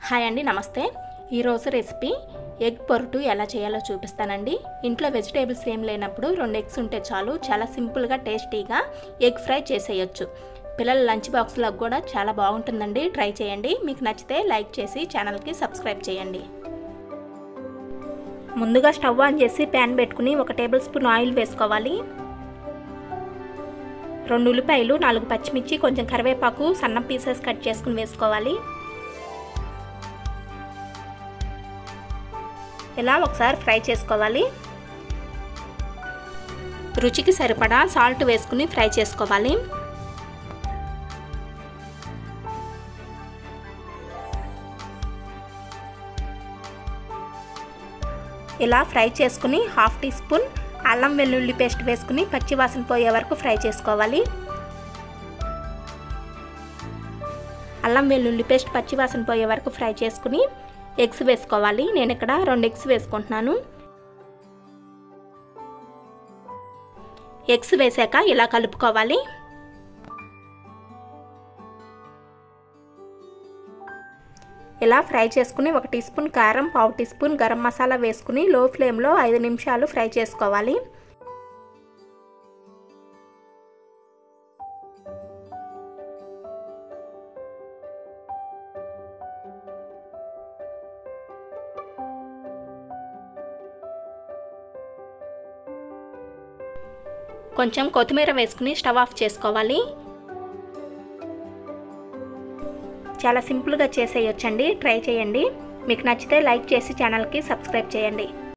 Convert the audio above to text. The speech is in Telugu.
హాయ్ అండి, నమస్తే. ఈరోజు రెసిపీ ఎగ్ పొరుటు ఎలా చేయాలో చూపిస్తానండి. ఇంట్లో వెజిటేబుల్స్ ఏం లేనప్పుడు 2 ఎగ్స్ ఉంటే చాలు, చాలా సింపుల్గా టేస్టీగా ఎగ్ ఫ్రై చేసేయచ్చు. పిల్లల లంచ్ బాక్స్లో కూడా చాలా బాగుంటుందండి. ట్రై చేయండి. మీకు నచ్చితే లైక్ చేసి ఛానల్కి సబ్స్క్రైబ్ చేయండి. ముందుగా స్టవ్ ఆన్ చేసి ప్యాన్ పెట్టుకుని 1 టేబుల్ స్పూన్ ఆయిల్ వేసుకోవాలి. 2 ఉల్లిపాయలు, 4 పచ్చిమిర్చి, కొంచెం కరివేపాకు సన్న పీసెస్ కట్ చేసుకుని వేసుకోవాలి. ఇలా ఒకసారి ఫ్రై చేసుకోవాలి. రుచికి సరిపడా సాల్ట్ వేసుకుని ఫ్రై చేసుకోవాలి. ఇలా ఫ్రై చేసుకుని 1/2 టీ స్పూన్ అల్లం వెల్లుల్లి పేస్ట్ వేసుకుని పచ్చివాసన పోయే వరకు ఫ్రై చేసుకోవాలి. అల్లం వెల్లుల్లి పేస్ట్ పచ్చివాసన పోయే వరకు ఫ్రై చేసుకుని ఎగ్స్ వేసుకోవాలి. నేను ఇక్కడ 2 ఎగ్స్ వేసుకుంటున్నాను. ఎగ్స్ వేసాక ఇలా కలుపుకోవాలి. ఇలా ఫ్రై చేసుకుని 1 టీ స్పూన్ కారం, 1/2 టీ స్పూన్ గరం మసాలా వేసుకుని లో ఫ్లేమ్లో 5 నిమిషాలు ఫ్రై చేసుకోవాలి. కొంచెం కొత్తిమీర వేసుకుని స్టవ్ ఆఫ్ చేసుకోవాలి. చాలా సింపుల్గా చేసేయొచ్చండి. ట్రై చేయండి. మీకు నచ్చితే లైక్ చేసి ఛానల్కి సబ్స్క్రైబ్ చేయండి.